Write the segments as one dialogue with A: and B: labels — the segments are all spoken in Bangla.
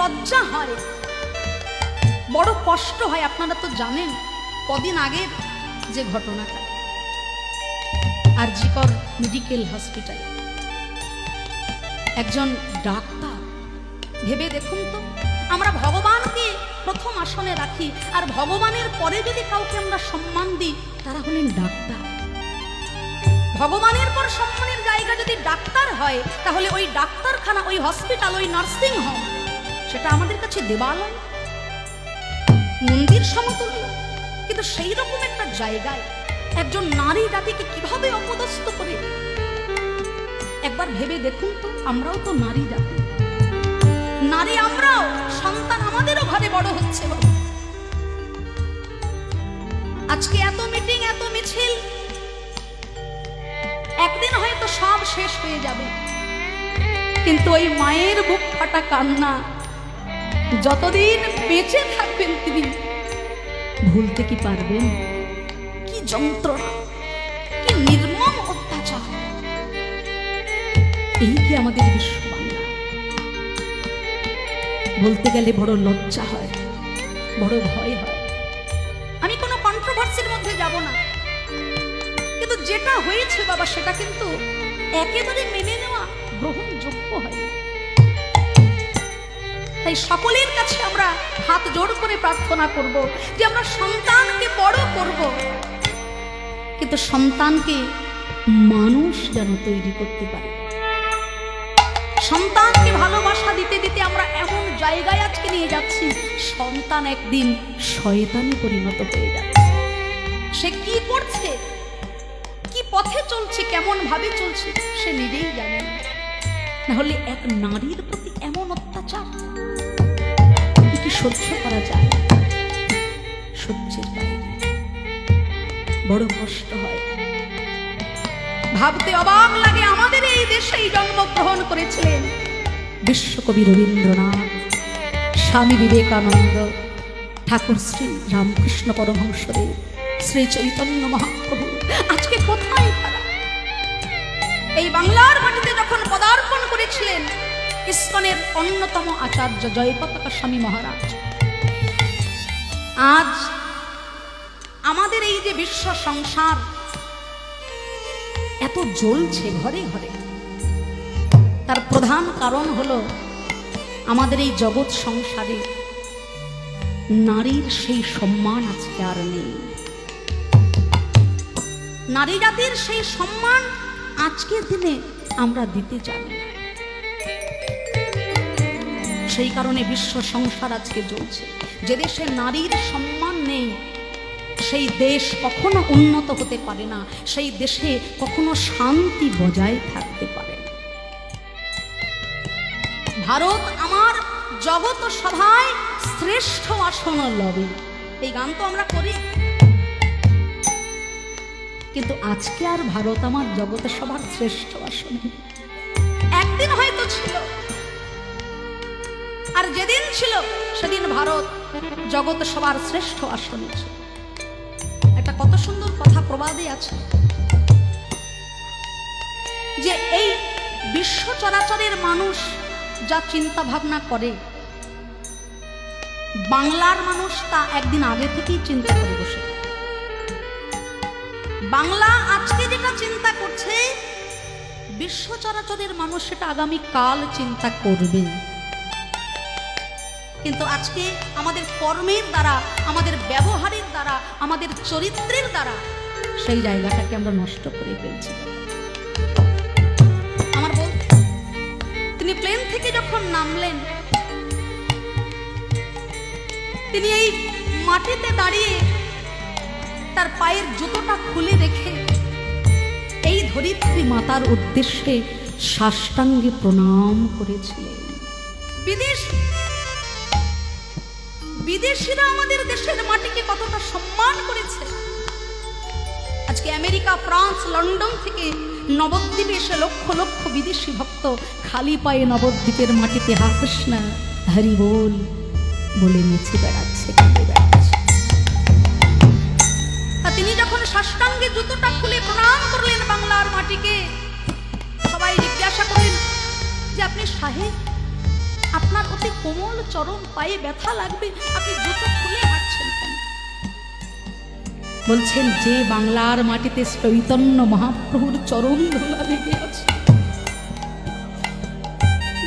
A: লজ্জা হয়, বড় কষ্ট হয়। আপনারা তো জানেন কদিন আগের যে ঘটনাটা RG কর মেডিকেল হসপিটালে একজন ডাক্তার, ভেবে দেখুন তো, আমরা ভগবানকে প্রথম আসনে রাখি, আর ভগবানের পরে যদি কাউকে আমরা সম্মান দিই তারা হলেন ডাক্তার। ভগবানের পর সম্মানের জায়গা যদি ডাক্তার হয়, তাহলে ওই ডাক্তারখানা, ওই হসপিটাল, ওই নার্সিং হোম, সেটা আমাদের কাছে দেবালয়, মন্দির সমতুল্য। কিন্তু সেই রকম একটা জায়গায় একজন নারী জাতিকে কিভাবে অপদস্থ করে, একবার ভেবে দেখুন তো। আমরাও তো নারী জাতি, নারী আমরাও, সন্তান আমাদেরও ঘরে বড় হচ্ছে। আজকে এত মিটিং, এত মিছিল, একদিন হয়তো সব শেষ হয়ে যাবে, কিন্তু ওই মায়ের বুক ফাটা কান্না যতদিন বেঁচে থাকবেন তিনি ভুলতে কি পারবেন? কি যন্ত্রণা, কি নির্মম অত্যাচার! এই কি আমাদের বিশ্ব বাংলা? বলতে গেলে বড় লজ্জা হয়, বড় ভয় হয়। আমি কোনো কন্ট্রোভার্সির মধ্যে যাব না, কিন্তু যেটা হয়েছে বাবা, সেটা কিন্তু একেবারে মেনে নেওয়া গ্রহণযোগ্য হয়। তাই সকলের কাছে আমরা হাত জোড় করে প্রার্থনা করব যে আমরা সন্তানকে বড় করব, কিন্তু সন্তানকে মানুষ যেন তৈরি করতে পারে। সন্তানকে ভালোবাসা দিতে দিতে আমরা এমন জায়গায় আজকে নিয়ে যাচ্ছি, সন্তান একদিন শয়তানে পরিণত হয়ে যাচ্ছে। সে কি করছে, কি পথে চলছে, কেমন ভাবে চলছে, সে নিজেই জানে না। নাহলে এক নারীর প্রতি এমন অত্যাচার কি সহ্য করা যায়? সহ্যের বাইরে, বড় কষ্ট হয়। ভাবতে অবাক লাগে, আমাদের এই দেশেই জন্মগ্রহণ করেছিলেন বিশ্বকবি রবীন্দ্রনাথ, স্বামী বিবেকানন্দ, ঠাকুর শ্রী রামকৃষ্ণ পরমহংসদেব, শ্রী চৈতন্য মহাপ্রভু। আজকে কোথায় তারা? এই বাংলার মাটিতে যখন পদার্পণ করেছিলেন ইস্কনের অন্যতম আচার্য জয়পতাকা স্বামী মহারাজ, আজ আমাদের এই যে বিশ্ব সংসার এত জ্বলছে ঘরে ঘরে, তার প্রধান কারণ হলো আমাদের এই জগৎ সংসারে নারীর সেই সম্মান আজকে আর নেই। নারী জাতির সেই সম্মান আজকের দিনে আমরা দিতে জানি না। সেই কারণে বিশ্ব সংসার আজকে জ্বলছে। যে দেশে নারীর সম্মান নেই, সেই দেশ কখনো উন্নত হতে পারে না, সেই দেশে কখনো শান্তি বজায় থাকতে পারে না। ভারত আমার জগৎ সভায় শ্রেষ্ঠ আসন লবে, এই গান তো আমরা করি, কিন্তু আজকে আর ভারত আমার জগৎ সভার শ্রেষ্ঠ আসন। একদিন হয়তো ছিল, আর যেদিন ছিল সেদিন ভারত জগৎ সভার শ্রেষ্ঠ আসনে ছিল। একটা কত সুন্দর কথা প্রবাদে আছে যে এই বিশ্ব চরাচরের মানুষ যা চিন্তা ভাবনা করে, বাংলার মানুষ তা একদিন আগে থেকেই চিন্তা করে বসে। বাংলা আজকে যেটা চিন্তা করছে, বিশ্ব চরাচরের মানুষ সেটা আগামী কাল চিন্তা করবে। কিন্তু আজকে আমাদের কর্মের দ্বারা, আমাদের ব্যবহারের দ্বারা, আমাদের চরিত্রের দ্বারা সেই জায়গাটাকে আমরা নষ্ট করে ফেলছি। আমার বল, তিনি প্লেন থেকে যখন নামলেন, তিনি এই মাটিতে দাঁড়িয়ে তার পায়ের জুতোটা খুলে রেখে এই ধরিত্রী মাতার উদ্দেশ্যে সাষ্টাঙ্গে প্রণাম করেছিলেন। বিদেশিরা আমাদের দেশের মাটিকে কতটা সম্মান করেছে। আজকে আমেরিকা, ফ্রান্স, লন্ডন থেকে নবদ্বীপে এসে লক্ষ লক্ষ বিদেশি ভক্ত খালি পায়ে নবদ্বীপের মাটিতে হা কৃষ্ণ হরি বল বলে নেচে বেড়াচ্ছে, কেঁদে বেড়াচ্ছে। আর তিনি যখন সাষ্টাঙ্গে জুতোটা খুলে প্রণাম করলেন বাংলার মাটিকে, সবাই জিজ্ঞাসা করেন যে আপনি সাহেব, আপনার অতি কোমল চরণ, পায়ে ব্যথা লাগবে, আপনি জুতো খুলে হাঁটছেন কেন? বলছেন যে বাংলার মাটিতে চৈতন্য মহাপ্রভুর চরণ ধুলা লেগে আছে,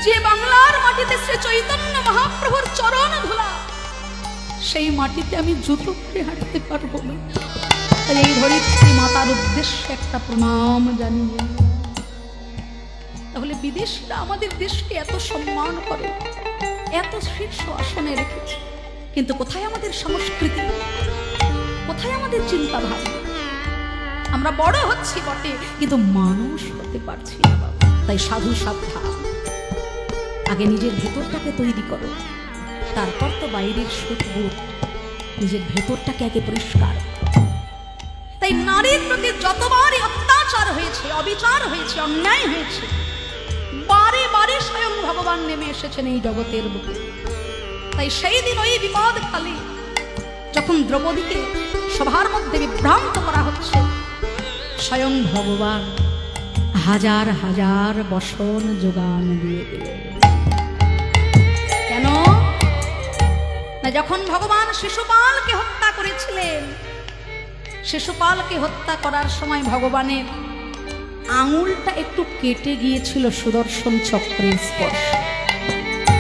A: যে বাংলার মাটিতে শ্রী চৈতন্য মহাপ্রভুর চরণ ধুলা, সেই মাটিতে আমি জুতো খুলে হাঁটতে পারবো না। তাই এই ধরিত্রী মাতার উদ্দেশ্যে একটা প্রণাম জানিয়ে, তাহলে বিদেশিরা আমাদের দেশকে এত সম্মান করে, এত শীর্ষ আসনে রেখেছে, কিন্তু কোথায় আমাদের সংস্কৃতি, কোথায় আমাদের চিন্তা ভাবনা? আমরা বড় হচ্ছি বটে, কিন্তু মানুষ হতে পারছি না বাবা। তাই সাধু সাবধান, আগে নিজের ভেতরটাকে তৈরি করো, তারপর তো বাইরের সুখ-বুট, নিজের ভেতরটাকে আগে পরিষ্কার। তাই নারীর প্রতি যতবারই অত্যাচার হয়েছে, অবিচার হয়েছে, অন্যায় হয়েছে, বারে বারে স্বয়ং ভগবান নেমে এসেছেন এই জগতের বুকে। তাই সেই দিন ওই বিপদ কালে যখন দ্রৌপদীকে সভার মধ্যে বিভ্রান্ত করা হচ্ছে, স্বয়ং ভগবান হাজার হাজার বসন যোগান দিয়ে দিলেন। কেন না, যখন ভগবান শিশুপালকে হত্যা করেছিলেন, শিশুপালকে হত্যা করার সময় ভগবানের আঙুলটা একটু কেটে গিয়েছিল সুদর্শন চক্রের স্পর্শ।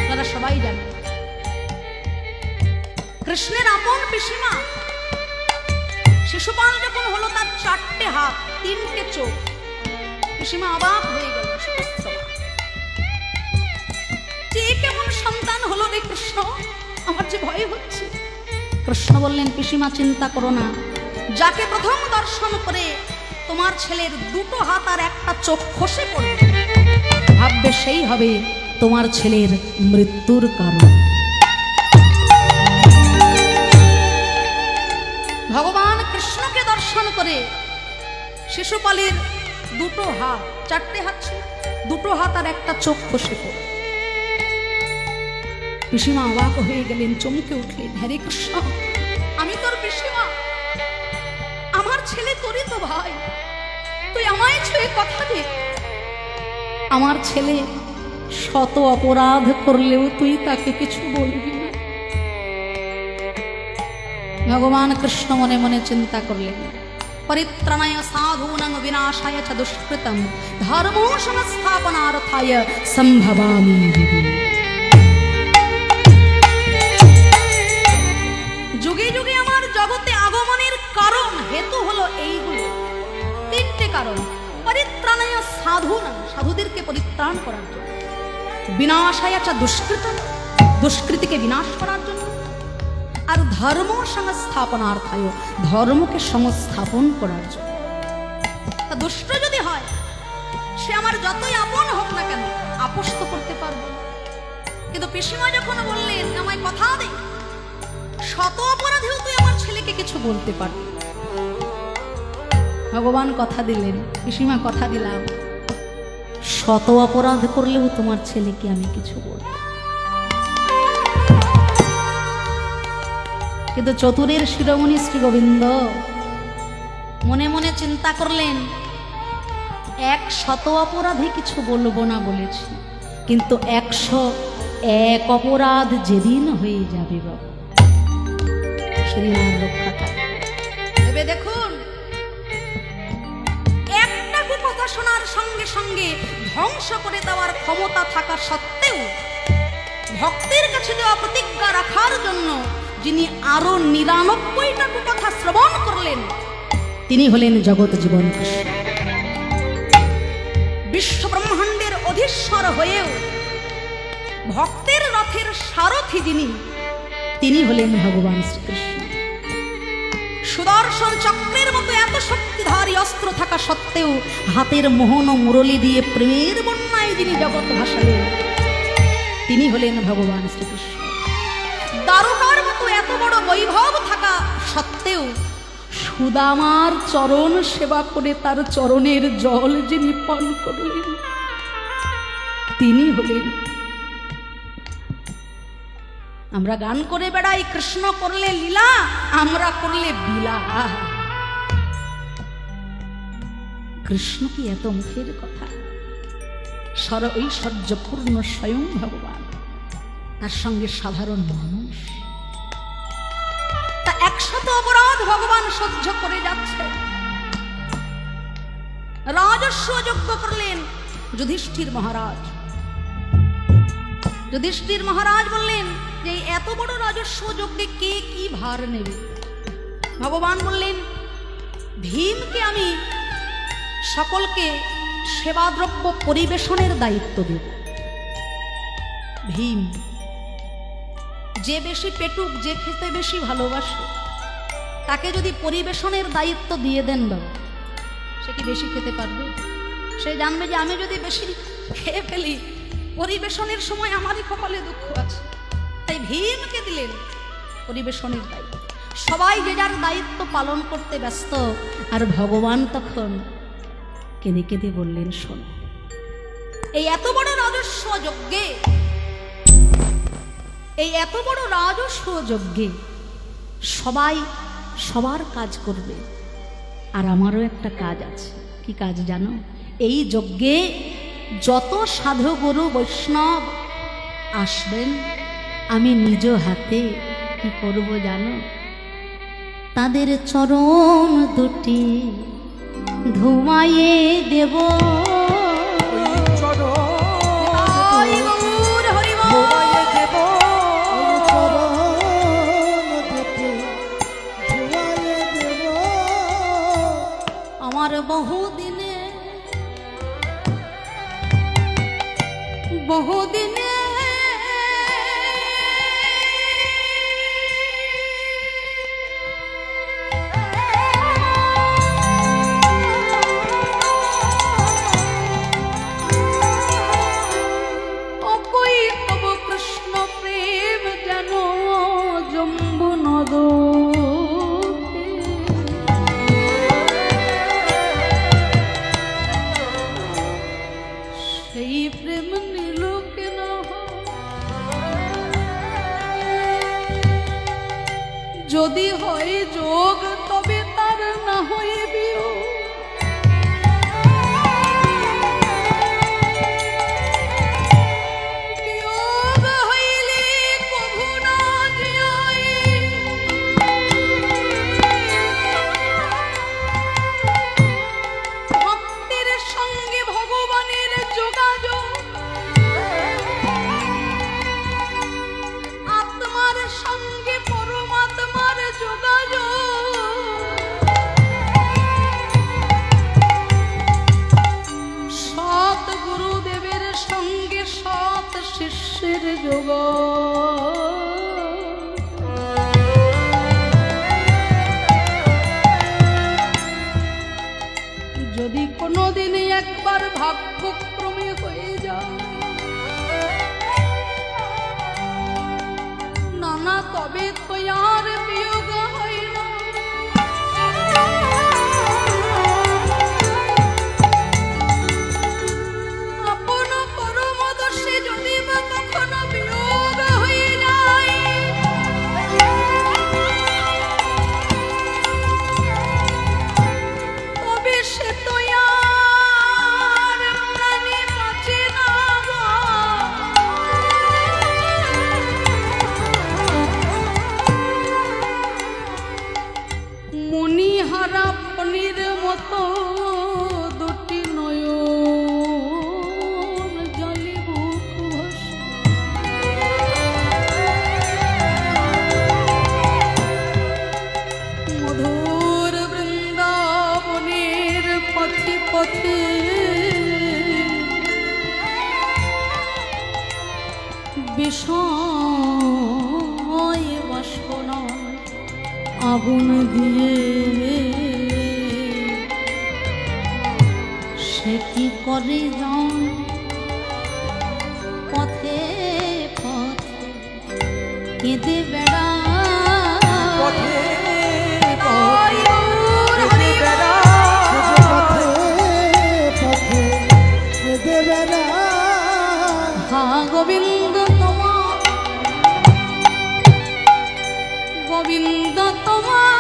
A: তারা সবাই জানেন কৃষ্ণের আপন পিসিমা শিশুপাল যখন হলো, তার 4টে হাত, 3টে চোখ। পিসিমা অবাক হয়ে গেল, যে কেমন সন্তান হলো রে কৃষ্ণ, আমার যে ভয় হচ্ছে। কৃষ্ণ বললেন, পিসিমা চিন্তা করো না, যাকে প্রথম দর্শন করে তোমার ছেলের 2টো হাত আর 1টা চোখ খসে পড়বে, ভাববে সেই হবে তোমার ছেলের মৃত্যুর কারণ। ভগবান কৃষ্ণকে দর্শন করে শিশুপালের 2টো হাত, 4টে হাত ছিল, 2টো হাত আর 1টা চোখ খসে পড়ে। পিসিমা অবাক হয়ে গেলেন, চমকে উঠলেন, হ্যারে কৃষ্ণ, আমি তোর পিসিমা, আমার ছেলে তোরই তো ভাই, তুই আমায় ছুঁয়ে কথা দে। আমার ছেলে শত অপরাধ করলেও তুই তাকে কিছু বলবি না। ভগবান কৃষ্ণ মনে মনে চিন্তা করলেন, পরিত্রাণায় সাধূনাং বিনাশায় চ দুষ্কৃতম ধর্ম সংস্থাপনার্থায় সম্ভবামি। যুগে যুগে আমার জগতে আগমনের কারণ হেতু হলো এইগুলো, 3টে কারণ। পরিত্রাণায় সাধূনাং, সাধুদেরকে পরিত্রাণ করার জন্য, বিনাশায় চ দুষ্কৃতম, দুষ্কৃতিকে বিনাশ করার জন্য, আর ধর্ম সংস্থাপনার্থায়, ধর্মকে সংস্থাপন করার জন্য। তা দুষ্ট যদি হয়, সে আমার যতই আপন হোক না কেন, আপোষ তো করতে পারবো। কিন্তু পিসিমা যখন বললেন, আমায় কথা দে, শত অপরাধেও তুই আমার ছেলেকে কিছু বলতে পারবি। ভগবান কথা দিলেন, পিসিমা কথা দিলাম, শত অপরাধ করলেও তোমার ছেলেকে আমি কিছু বলবো। কিন্তু চতুরের শিরোমণি শ্রী গোবিন্দ মনে মনে চিন্তা করলেন, 100 অপরাধে কিছু বলবো না বলেছি, কিন্তু 101 অপরাধ যেদিন হয়ে যাবে বাবা, সেদিন আর রক্ষা থাকবে। ভেবে দেখুন, একটা কথা শোনার সঙ্গে সঙ্গে ধ্বংস করে দেওয়ার ক্ষমতা থাকা সত্ত্বেও ভক্তের কাছে দেওয়া প্রতিজ্ঞা রাখার জন্য যিনি আরো 99টা কথা শ্রবণ করলেন, তিনি হলেন জগৎ জীবন কৃষ্ণ। বিশ্ব ব্রহ্মাণ্ডের অধীশ্বর হয়েও ভক্তের রথের সারথি যিনি, তিনি হলেন ভগবান শ্রীকৃষ্ণ। সুদর্শন চক্রের মতো এত শক্তিধারী অস্ত্র থাকা সত্ত্বেও হাতের মোহন ও মুরলি দিয়ে প্রেমের বন্যায় যিনি জগৎ ভাসালেন, তিনি হলেন ভগবান শ্রীকৃষ্ণ। দ্বারকার মতো এত বড় বৈভব থাকা সত্ত্বেও সুদামার চরণ সেবা করে তার চরণের জল যিনি পান করলেন, তিনি হলেন। আমরা গান করে বেড়াই, কৃষ্ণ করলে লীলা, আমরা করলে বিলা। কৃষ্ণ কি এত মুখের কথা? সর ঐশ্বর্যপূর্ণ স্বয়ং ভগবান, তার সঙ্গে সাধারণ মানুষ। তা 100 অপরাধ ভগবান সহ্য করে যাচ্ছে। রাজস্ব যজ্ঞ করলেন যুধিষ্ঠির মহারাজ। যুধিষ্ঠির মহারাজ বললেন যে এত বড় রাজস্ব যজ্ঞে কে কি ভার নেবে? ভগবান বললেন ভীমকে আমি সকলকে সেবাদ্রব্য পরিবেশনের দায়িত্ব দেব। ভীম যে বেশি পেটুক, যে খেতে বেশি ভালোবাসে, তাকে যদি পরিবেশনের দায়িত্ব দিয়ে দেন বাবা, সে কি বেশি খেতে পারবে? সে জানবে যে আমি যদি বেশি খেয়ে ফেলি, পরিবেশনের সময় আমারই কপালে দুঃখ আছে। তাই ভীমকে দিলেন পরিবেশনের দায়িত্ব। সবাই যে যার দায়িত্ব পালন করতে ব্যস্ত, আর ভগবান তখন কেঁদে কেঁদে বললেন শোন, এই এত বড় রাজস্ব যজ্ঞে, এই এত বড় রাজস্ব যজ্ঞে সবাই সবার কাজ করবে, আর আমারও একটা কাজ আছে। কি কাজ জানো? এই যজ্ঞে যত সাধু গুরু বৈষ্ণব আসবেন, আমি নিজ হাতে কি করব জানো? তাদের চরণ দুটি ধুমাইয়ে দেব। আমার বহুদিনে যদি হয় যোগ, তবে তার না হয় বিয়োগ। বিয়োগ হইলে কভু না যায়, ভক্তের সঙ্গে ভগবানের যোগাযোগ, আত্মার সঙ্গে পরমাত্মার সৎ গুরুদেবের সঙ্গে সৎ শিষ্যের যোগাযোগ। যদি কোনোদিন একবার ভাগ্যক্রমে হয়ে যায় না, তবে তো আর বিয়োগ হয় না। আপন পরমদর্শে যদি বা কখনো বিয়োগ হয়ে যায়, তবে সে তো আর প্রাণে বাঁচে না। মণিহারা ফণির মতো দুটি নয়ন জলে বুক ভাসে, মধুর বৃন্দাবনের পথে পথে বিষয় বাসনা আগুন দিয়ে সে কি করে যান পথে পথে কেঁদে বেড়া। হ্যাঁ গোবিন্দ তোমার, গোবিন্দ তোমার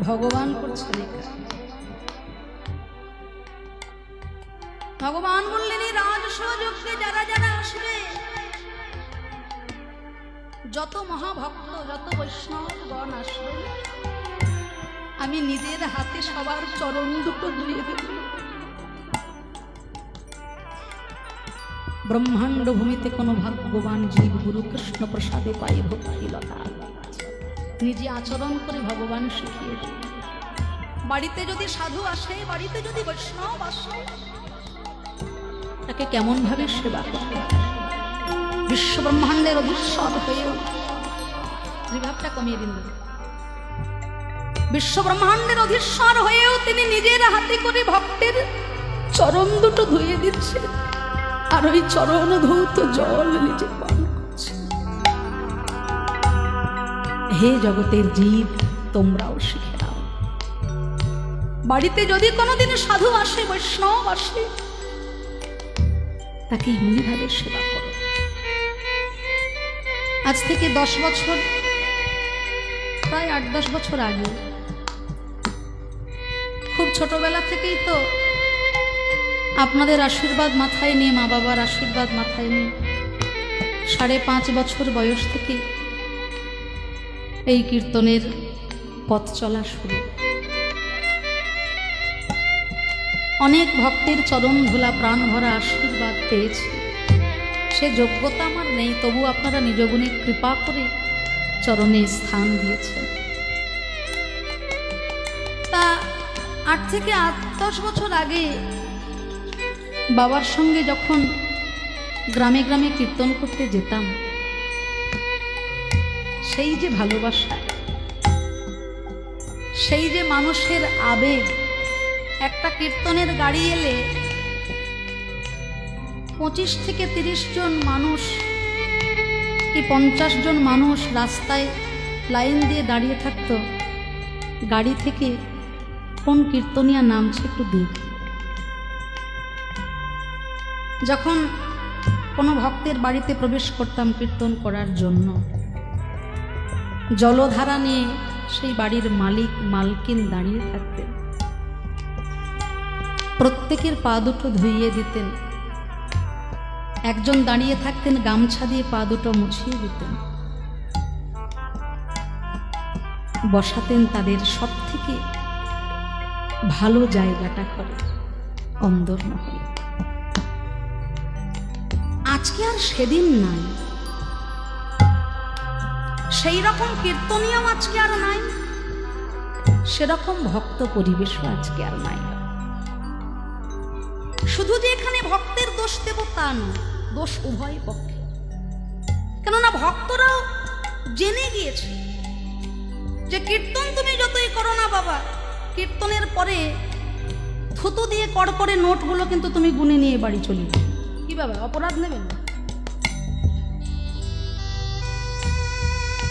A: ভগবান করছেন একা। ভগবান বললেন এই রাজসযজ্ঞে যারা যারা আসবে, যত মহাভক্ত যত বৈষ্ণবগণ আসবে, আমি নিজের হাতে সবার চরণ দুটো ধুয়ে দেব। ব্রহ্মাণ্ড ভূমিতে কোনো ভাগ্যবান জীব গুরু কৃষ্ণ প্রসাদে পাই ভক্তিলতা নিজে আচরণ করে ভগবান শিখিয়ে দেন। বাড়িতে যদি সাধু আসে, বাড়িতে যদি বৈষ্ণব আসে, তাকে কেমন ভাবে সেবা করতে হবে। বিশ্ব ব্রহ্মাণ্ডের অধীশ্বর হয়েও, বিভাবটা কমিয়ে দিন, বিশ্ব ব্রহ্মাণ্ডের অধীশ্বর হয়েও তিনি নিজের হাতে করে ভক্তের চরণ দুটো ধুয়ে দিচ্ছে, আর ওই চরণ ধৌত জল নিজে পান করছে। হে জগতের জীব, তোমরাও শিখে নাও। বাড়িতে যদি কোনোদিন সাধু আসে, বৈষ্ণব আসে, তাকে এমনিভাবে সেবা করো। আজ থেকে 10 বছর, প্রায় 8-10 বছর আগে, খুব ছোটবেলা থেকেই তো আপনাদের আশীর্বাদ মাথায় নিয়ে, মা বাবার আশীর্বাদ মাথায় নিয়ে 5.5 বছর বয়স থেকে এই কীর্তনের পথ চলা শুরু। অনেক ভক্তের চরণ ধুলা, প্রাণ ভরা আশীর্বাদ পেয়েছি। সে যোগ্যতা আমার নেই, তবু আপনারা নিজ গুণে কৃপা করে চরণে স্থান দিয়েছেন। তা 8 থেকে 10 বছর আগে বাবার সঙ্গে যখন গ্রামে গ্রামে কীর্তন করতে যেতাম, সেই যে ভালোবাসা, সেই যে মানুষের আবেগ, একটা কীর্তনের গাড়ি এলে 25 থেকে 30 জন মানুষ কি 50 জন মানুষ রাস্তায় লাইন দিয়ে দাঁড়িয়ে থাকতো, গাড়ি থেকে কোন কীর্তনিয়া নামছে একটু দেখ। যখন কোনো ভক্তের বাড়িতে প্রবেশ করতাম কীর্তন করার জন্য, জলধারা নিয়ে সেই বাড়ির মালিক মালকিন দাঁড়িয়ে থাকতেন, প্রত্যেকের পা দুটো ধুইয়ে দিতেন। একজন দাঁড়িয়ে থাকতেন, গামছা দিয়ে পা দুটো মুছিয়ে দিতেন, বসাতেন তাদের সব থেকে ভালো জায়গাটা করে অন্দরমহলে। আজকে আর সেদিন নাই, সেই রকম কীর্তনীয় আজকে আর নাই, সেরকম ভক্ত পরিবেশও আজকে আর নাই। শুধু যে এখানে ভক্তের দোষ দেব তা নয়, দোষ উভয় পক্ষে। কেননা ভক্তরাও জেনে গিয়েছে যে কীর্তন তুমি যতই করো না বাবা, কীর্তনের পরে থুতু দিয়ে কড়কড়ে নোটগুলো কিন্তু তুমি গুনে নিয়ে বাড়ি চলে যাবে। কি বাবা, অপরাধ নেবেন না?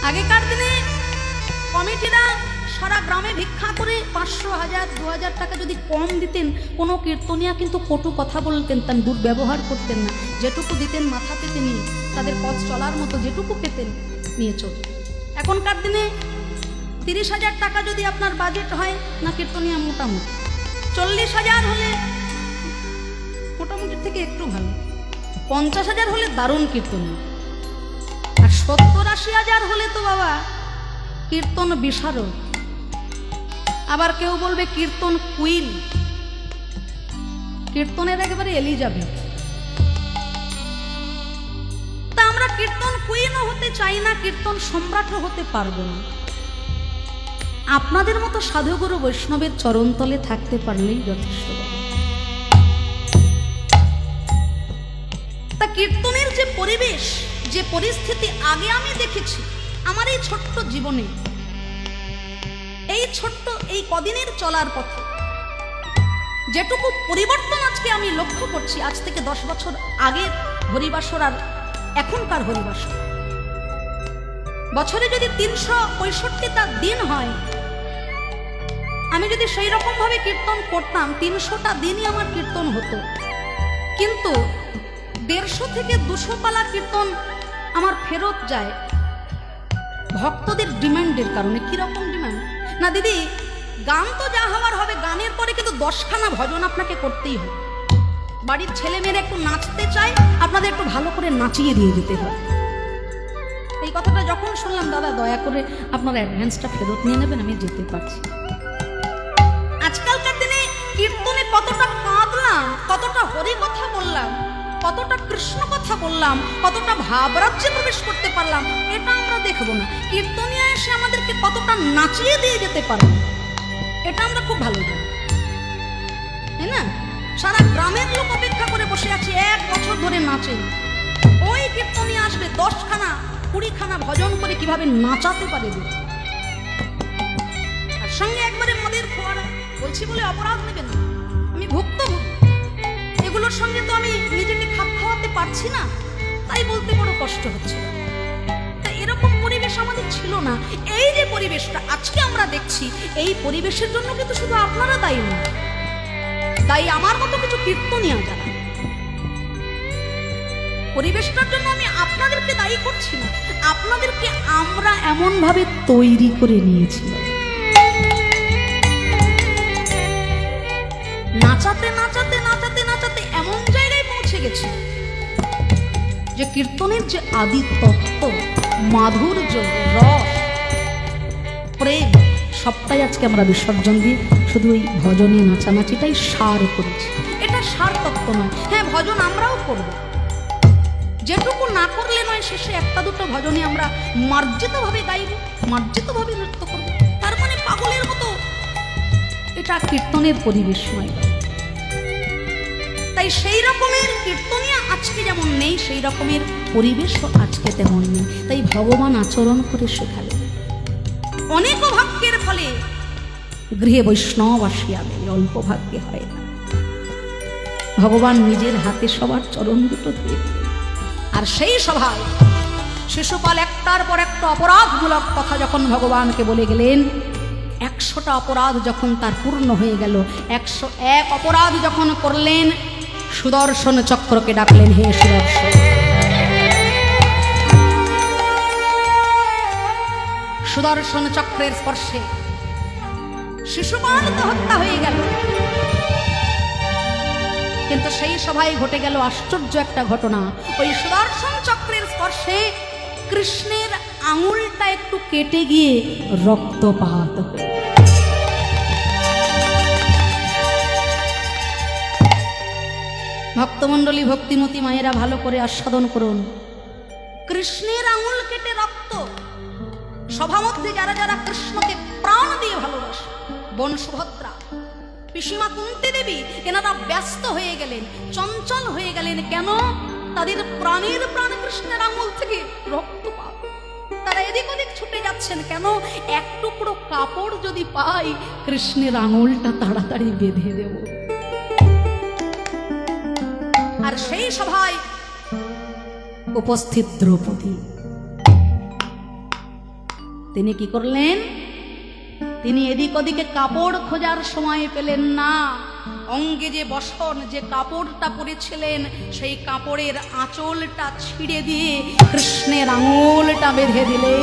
A: আগেকার দিনে কমিটিরা সারা গ্রামে ভিক্ষা করে 500, 1000, 2000 টাকা যদি কম দিতেন, কোনো কীর্তনিয়া কিন্তু কটু কথা বলতেন, তার দুর্ব্যবহার করতেন না। যেটুকু দিতেন মাথা পেতে নিয়ে তাদের পথ চলার মতো যেটুকু পেতেন নিয়ে চলতেন। এখনকার দিনে 30,000 টাকা যদি আপনার বাজেট হয় না, কীর্তনিয়া মোটামুটি 40,000 হলে মোটামুটি থেকে একটু ভালো, 50,000 হলে দারুণ কীর্তনিয়া, আর 70-80,000 হলে তো বাবা কীর্তন বিশারদ। আবার কেউ বলবে কীর্তন কুইন, কীর্তনের একেবারে এলিজাবেথ। তা আমরা কীর্তন কুইনও হতে চাই না, কীর্তন সম্রাটও হতে পারবো না। আপনাদের মতো সাধুগুরু বৈষ্ণবের চরণতলে থাকতে পারলেই যথেষ্ট। তা কীর্তনের যে পরিবেশ, যে পরিস্থিতি আগে আমি দেখেছি আমার এই ছোট্ট জীবনে, এই ছোট্ট এই কদিনের চলার পথে, যেটুকু পরিবর্তন আজকে আমি লক্ষ্য করছি, আজ থেকে 10 বছর আগের হরিবাসর আর এখনকার হরিবাসর, বছরে যদি 365টা দিন হয়, আমি যদি সেই রকম ভাবে কীর্তন করতাম 300টা দিনই আমার কীর্তন হতো। কিন্তু 150 থেকে 200 পালা কীর্তন আমার ফেরত যায় ভক্তদের ডিমান্ডের কারণে। কিরকম ডিমান্ড? না দিদি গান তো যা হওয়ার হবে, গানের পরে কিন্তু 10খানা ভজন আপনাকে করতেই হবে। বাড়ির ছেলে মেয়েরা একটু নাচতে চায়, আপনাদের একটু ভালো করে নাচিয়ে দিয়ে যেতে হবে। এই কথাটা যখন শুনলাম, দাদা দয়া করে আপনার অ্যাডভান্সটা ফেরত নিয়ে নেবেন, আমি যেতে পারছি। আজকালকার দিনে কীর্তনে কতটা কাঁদলাম, কতটা হরি কথা বললাম, কতটা কৃষ্ণ কথা বললাম, কতটা ভাবরাজ্যে প্রবেশ করতে পারলাম, এটা আমরা দেখবো না। কীর্তনিয়া এসে আমাদেরকে কতটা নাচিয়ে দিয়ে যেতে পারলাম, এটা আমরা খুব ভালো জানি, তাই না? সারা গ্রামের লোক অপেক্ষা করে বসে আছে, 1 বছর ধরে নাচে। ওই কীর্তনিয়া আসবে 10খানা 20খানা ভজন করে কিভাবে নাচাতে পারে। আর সঙ্গে একবারে মদের ফোয়ারা, বলছি বলে অপরাধ নেবেন না, আমি ভুক্তভোগী। এগুলোর সঙ্গে তো আমি নিজেকে খাপ খাওয়াতে পারছি না, তাই বলতে বড় কষ্ট হচ্ছে। তাই এরকম পরিবেশ আমাদের ছিল না। এই যে পরিবেশটা আজকে আমরা দেখছি, এই পরিবেশের জন্য কিন্তু শুধু আপনারা দায়ী না, তাই আমার মতো কিছু কীর্তনিয়া যারা। পরিবেশটার জন্য আমি আপনাদেরকে দায়ী করছি না, আপনাদেরকে আমরা এমন ভাবে তৈরি করে নিয়েছি। নাচাতে নাচাতে নাচাতে নাচাতে এমন জায়গায় পৌঁছে গেছি যে কীর্তনের যে আদি তত্ত্ব, মাধুর্য, রস, প্রেম, সবটাই আজকে আমরা বিসর্জন দিয়ে শুধু ওই ভজনে নাচানাচিটাই সার করেছি। এটা সার তত্ত্ব নয়। হ্যাঁ, ভজন আমরাও করব, যেটুকু না করলে নয়, শেষে 1-2 ভজনে আমরা মার্জিতভাবে গাইব, মার্জিতভাবে নৃত্য করব। তার মানে পাগলের মতো, এটা কীর্তনের পরিবেশ নয়। তাই সেই রকমের কীর্তনিয়া আজকে যেমন নেই, সেই রকমের পরিবেশও আজকে তেমন নেই। তাই ভগবান আচরণ করে শেখালেন। অনেক ভাগ্যের ফলে গৃহে বৈষ্ণব আসিয়াবে, অল্প ভাগ্যে হয় না। ভগবান নিজের হাতে সবার চরণ দুটো ধরে, আর সেই সভায় শিশুপাল একটার পর একটা অপরাধমূলক কথা যখন ভগবানকে বলে গেলেন, 100টা অপরাধ যখন তার পূর্ণ হয়ে গেল, 101 অপরাধ যখন করলেন, সুদর্শন চক্রকে ডাকলেন, হে সুদর্শন। সুদর্শন চক্রের স্পর্শে শিশুপাল তো হত্যা হয়ে গেল, কিন্তু সেই সভায় ঘটে গেল আশ্চর্য একটা ঘটনা। ওই সুদর্শন চক্রের স্পর্শে কৃষ্ণের আঙুলটা একটু কেটে গিয়ে রক্তপাত হয়ে, ভক্তমণ্ডলী, ভক্তিমতী মায়েরা ভালো করে আস্বাদন করুন। কৃষ্ণের আঙুল কেটে রক্ত। সভা মধ্যে যারা যারা কৃষ্ণকে প্রাণ দিয়ে ভালোবাসে, বোন সুভদ্রা, পিসিমা কুন্তি দেবী, এনারা ব্যস্ত হয়ে গেলেন, চঞ্চল হয়ে গেলেন। কেন? তাদের প্রাণের প্রাণ কৃষ্ণের আঙুল থেকে রক্তপাত। তারা এদিক ওদিক ছুটে যাচ্ছেন। কেন? 1 টুকরো কাপড় যদি পাই, কৃষ্ণের আঙুলটা তাড়াতাড়ি বেঁধে দেব। আর সেই সভায় উপস্থিত দ্রৌপদী, তিনি কি করলেন? তিনি এদিক ওদিকে কাপড় খোঁজার সময় পেলেন না। অঙ্গে যে বসন, যে কাপড়টা পরেছিলেন, সেই কাপড়ের আঁচলটা ছিঁড়ে দিয়ে কৃষ্ণের আঙুলটা বেঁধে দিলেন।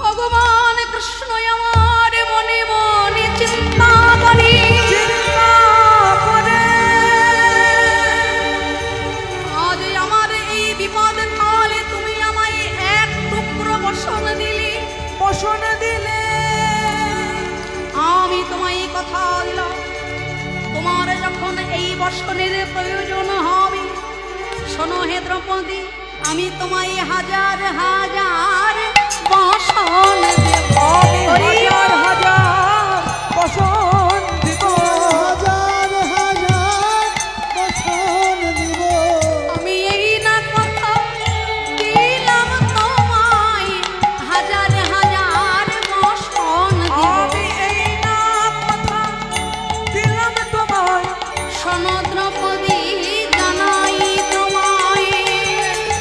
A: ভগবান কৃষ্ণ আমার মনে মনে চিন্তা করি, আজ আমার এই বিপদ কালে তুমি আমায় 1 টুকরো বসন দিলে, আমি তোমায় কথা দিলাম, তোমার যখন এই বসনের প্রয়োজন হবে, শোনো হে দ্রৌপদী, আমি তোমায় 1000 হাজার বসন দেব।
B: হাজার হাজার বসন দিব, হাজার হাজার বসন দিব।
A: আমি এই না কথা দিলাম তোমায়, 1000 হাজার বসন দিব।
B: আমি এই না কথা দিলাম তোমায়,
A: শোনো দ্রৌপদী, জানাই তোমায়,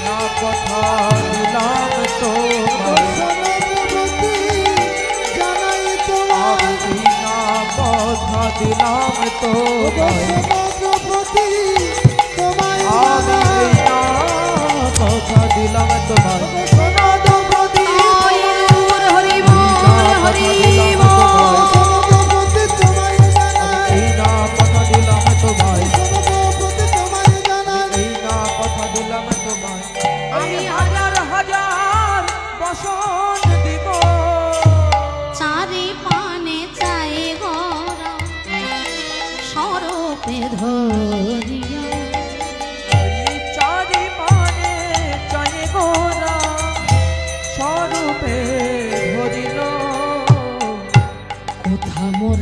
B: না কথা দিলাম তোমায়, জানাই তোমায়, আমি না কথা দিলাম তোমায়, আমি এই না কথা দিলাম তোমায়।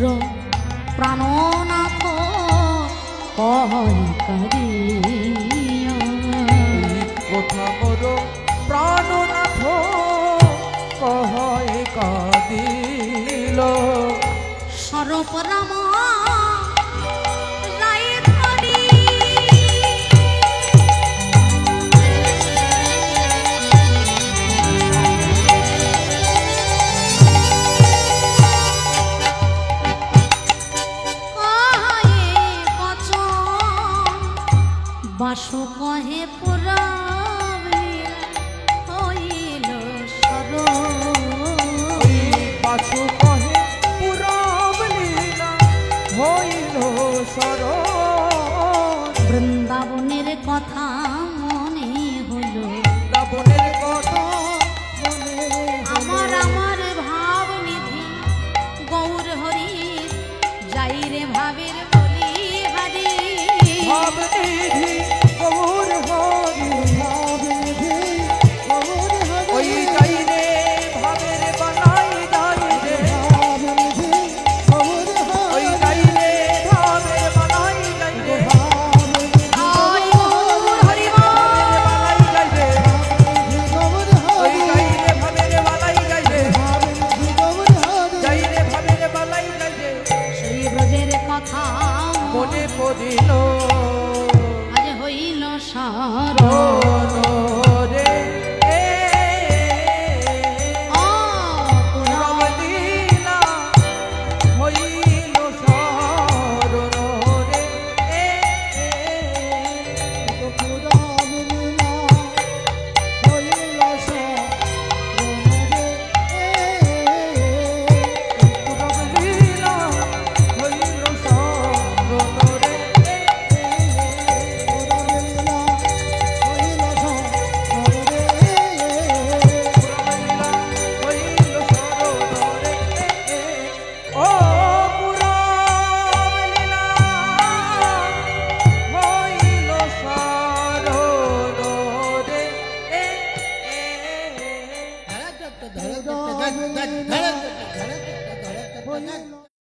A: মোর প্রাণনাথ কয় কাঁদিয়া।
B: এই কথা মোর প্রাণনাথ কহে কাঁদিল।
A: স্বরূপ রাম রায় ধরি বাসু কহে পুরাবলি হইল সর।
B: ওই পাছু কহে পুরাব লীলা হইল সরণ।
A: বৃন্দাবনের কথা মনে হলো,
B: বৃন্দাবনের কথা মনে
A: আমার আমার ভাব নিধি গৌর হরি যাই রে ভাবের বলি হারি।
B: ভাব নিধি